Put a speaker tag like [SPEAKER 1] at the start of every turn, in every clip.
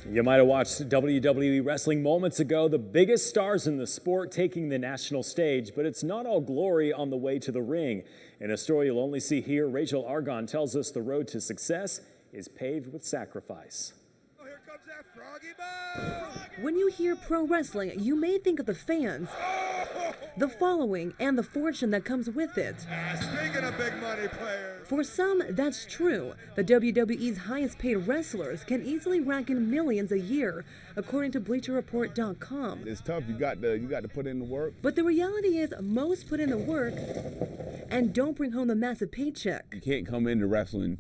[SPEAKER 1] You might have watched WWE wrestling moments ago, the biggest stars in the sport taking the national stage, but it's not all glory on the way to the ring. In a story you'll only see here, Rachel Argon tells us the road to success is paved with sacrifice.
[SPEAKER 2] Oh, here comes that froggy bone!
[SPEAKER 3] When you hear pro wrestling, you may think of the fans, the following, and the fortune that comes with it.
[SPEAKER 2] Speaking of big money players.
[SPEAKER 3] For some, that's true. The WWE's highest paid wrestlers can easily rack in millions a year, according to BleacherReport.com.
[SPEAKER 4] It's tough. You got to put in the work.
[SPEAKER 3] But the reality is most put in the work and don't bring home the massive paycheck.
[SPEAKER 4] You can't come into wrestling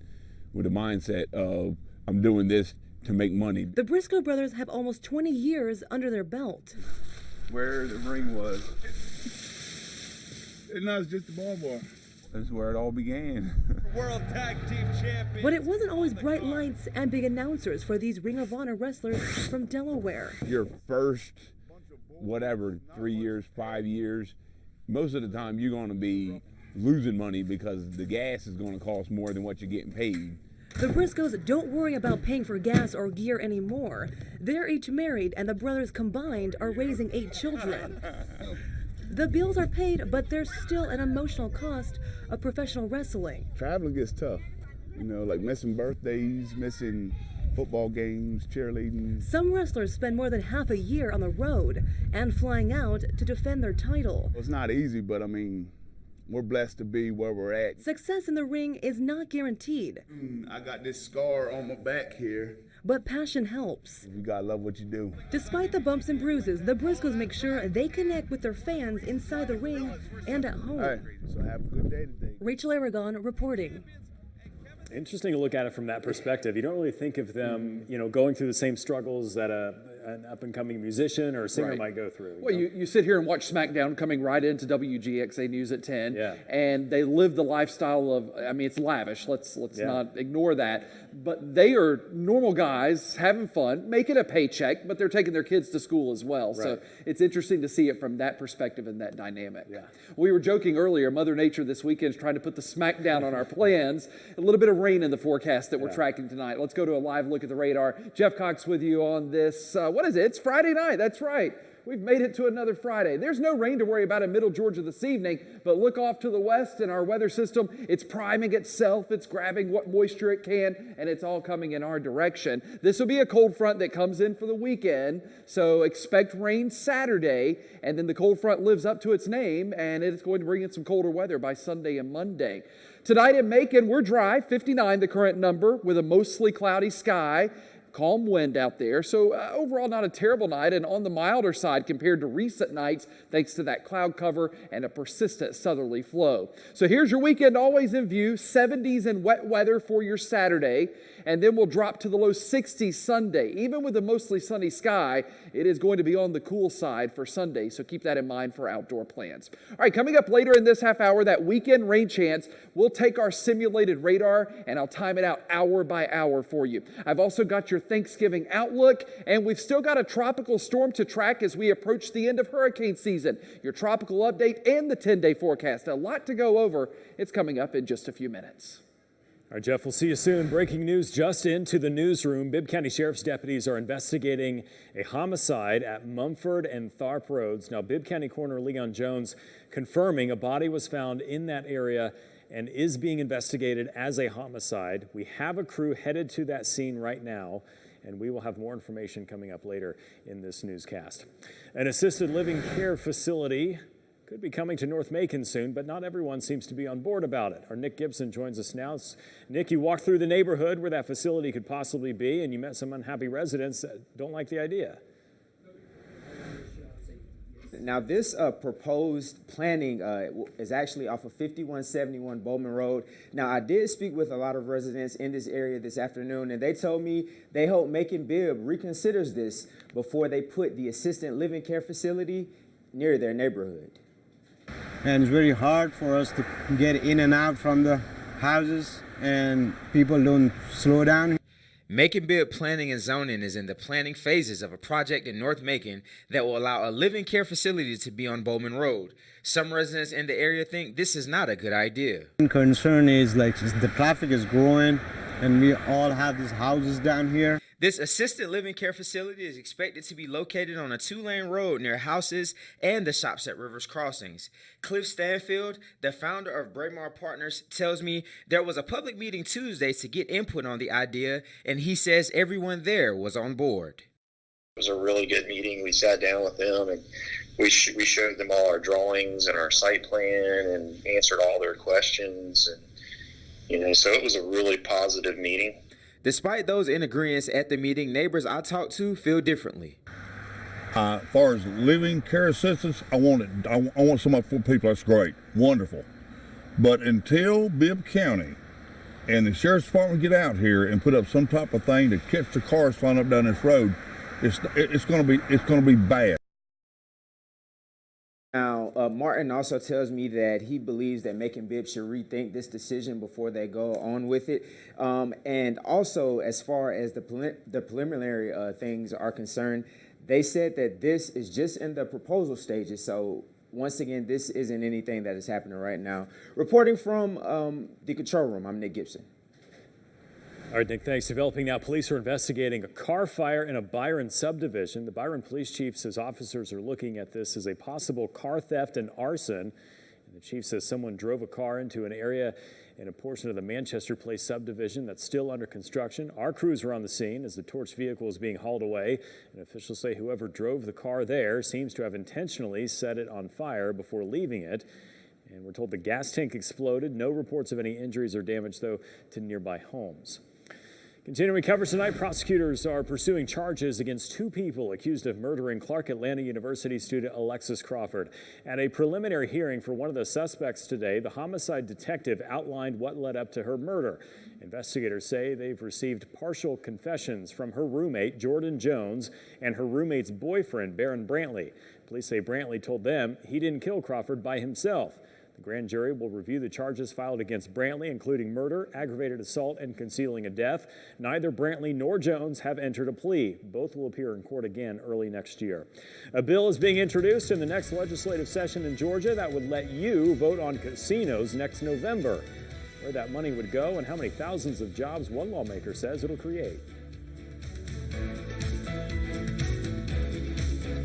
[SPEAKER 4] with a mindset of, I'm doing this to make money.
[SPEAKER 3] The Briscoe brothers have almost 20 years under their belt.
[SPEAKER 4] Where the ring was. And now it's just the ball bar. That's where it all began.
[SPEAKER 2] World Tag Team Champions.
[SPEAKER 3] But it wasn't always bright lights and big announcers for these Ring of Honor wrestlers from Delaware.
[SPEAKER 4] Your first, 3 years, 5 years, most of the time you're going to be losing money because the gas is going to cost more than what you're getting paid.
[SPEAKER 3] The Briscoes don't worry about paying for gas or gear anymore. They're each married, and the brothers combined are raising 8 children. The bills are paid, but there's still an emotional cost of professional wrestling.
[SPEAKER 4] Traveling gets tough. You know, like missing birthdays, missing football games, cheerleading.
[SPEAKER 3] Some wrestlers spend more than half a year on the road and flying out to defend their title.
[SPEAKER 4] It's not easy, but I mean, we're blessed to be where we're at.
[SPEAKER 3] Success in the ring is not guaranteed.
[SPEAKER 4] I got this scar on my back here.
[SPEAKER 3] But passion helps.
[SPEAKER 4] You gotta love what you do.
[SPEAKER 3] Despite the bumps and bruises, the Briscoes make sure they connect with their fans inside the ring and at home.
[SPEAKER 4] All right, so have a good day today.
[SPEAKER 3] Rachel Aragon reporting.
[SPEAKER 1] Interesting to look at it from that perspective. You don't really think of them, going through the same struggles that an up-and-coming musician or singer might go through.
[SPEAKER 5] Well, you sit here and watch SmackDown coming right into Wgxa News at 10,
[SPEAKER 1] yeah.
[SPEAKER 5] And they live the lifestyle of, it's lavish. Let's not ignore that. But they are normal guys having fun, making a paycheck, but they're taking their kids to school as well. Right. So it's interesting to see it from that perspective and that dynamic.
[SPEAKER 1] Yeah.
[SPEAKER 5] We were joking earlier, Mother Nature this weekend is trying to put the SmackDown on our plans. A little bit of rain in the forecast that we're tracking tonight. Let's go to a live look at the radar. Jeff Cox with you on this. What is it? It's Friday night. That's right. We've made it to another Friday. There's no rain to worry about in Middle Georgia this evening, but look off to the west in our weather system. It's priming itself. It's grabbing what moisture it can, and it's all coming in our direction. This will be a cold front that comes in for the weekend, so expect rain Saturday, and then the cold front lives up to its name, and it's going to bring in some colder weather by Sunday and Monday. Tonight in Macon, we're dry, 59 the current number, with a mostly cloudy sky. Calm wind out there, so overall not a terrible night and on the milder side compared to recent nights thanks to that cloud cover and a persistent southerly flow. So here's your weekend always in view, 70s and wet weather for your Saturday, and then we'll drop to the low 60s Sunday. Even with a mostly sunny sky, it is going to be on the cool side for Sunday, so keep that in mind for outdoor plans. All right, coming up later in this half hour, that weekend rain chance, we'll take our simulated radar and I'll time it out hour by hour for you. I've also got your Thanksgiving outlook, and we've still got a tropical storm to track as we approach the end of hurricane season. Your tropical update and the 10-day forecast. A lot to go over. It's coming up in just a few minutes.
[SPEAKER 1] All right, Jeff, we'll see you soon. Breaking news just into the newsroom. Bibb County Sheriff's deputies are investigating a homicide at Mumford and Tharp Roads. Now, Bibb County Coroner Leon Jones confirming a body was found in that area and is being investigated as a homicide. We have a crew headed to that scene right now, and we will have more information coming up later in this newscast. An assisted living care facility could be coming to North Macon soon, but not everyone seems to be on board about it. Our Nick Gibson joins us now. Nick, you walked through the neighborhood where that facility could possibly be, and you met some unhappy residents that don't like the idea.
[SPEAKER 6] Now, this proposed planning is actually off of 5171 Bowman Road. Now, I did speak with a lot of residents in this area this afternoon, and they told me they hope Macon Bibb reconsiders this before they put the assisted living care facility near their neighborhood.
[SPEAKER 7] And it's very hard for us to get in and out from the houses, and people don't slow down.
[SPEAKER 8] Macon Bibb Planning and Zoning is in the planning phases of a project in North Macon that will allow a living care facility to be on Bowman Road. Some residents in the area think this is not a good idea.
[SPEAKER 7] Concern is the traffic is growing, and we all have these houses down here.
[SPEAKER 8] This assisted living care facility is expected to be located on a 2-lane road near houses and the shops at Rivers Crossings. Cliff Stanfield, the founder of Braemar Partners, tells me there was a public meeting Tuesday to get input on the idea, and he says everyone there was on board.
[SPEAKER 9] It was a really good meeting. We sat down with them and we showed them all our drawings and our site plan and answered all their questions. And, so it was a really positive meeting.
[SPEAKER 8] Despite those in agreement at the meeting, neighbors I talked to feel differently.
[SPEAKER 10] As far as living care assistance, I want somebody for people. That's great, wonderful. But until Bibb County and the sheriff's department get out here and put up some type of thing to catch the cars flying up down this road, it's going to be bad.
[SPEAKER 6] Now, Martin also tells me that he believes that Macon Bibb should rethink this decision before they go on with it. And also, as far as the preliminary things are concerned, they said that this is just in the proposal stages. So once again, this isn't anything that is happening right now. Reporting from the control room, I'm Nick Gibson.
[SPEAKER 1] All right, Nick, thanks. Developing now, police are investigating a car fire in a Byron subdivision. The Byron police chief says officers are looking at this as a possible car theft and arson. And the chief says someone drove a car into an area in a portion of the Manchester Place subdivision that's still under construction. Our crews are on the scene as the torched vehicle is being hauled away. And officials say whoever drove the car there seems to have intentionally set it on fire before leaving it. And we're told the gas tank exploded. No reports of any injuries or damage, though, to nearby homes. Continuing coverage tonight, prosecutors are pursuing charges against 2 people accused of murdering Clark Atlanta University student Alexis Crawford. At a preliminary hearing for one of the suspects today, the homicide detective outlined what led up to her murder. Investigators say they've received partial confessions from her roommate, Jordan Jones, and her roommate's boyfriend, Barron Brantley. Police say Brantley told them he didn't kill Crawford by himself. The grand jury will review the charges filed against Brantley, including murder, aggravated assault, and concealing a death. Neither Brantley nor Jones have entered a plea. Both will appear in court again early next year. A bill is being introduced in the next legislative session in Georgia that would let you vote on casinos next November. Where that money would go and how many thousands of jobs one lawmaker says it'll create.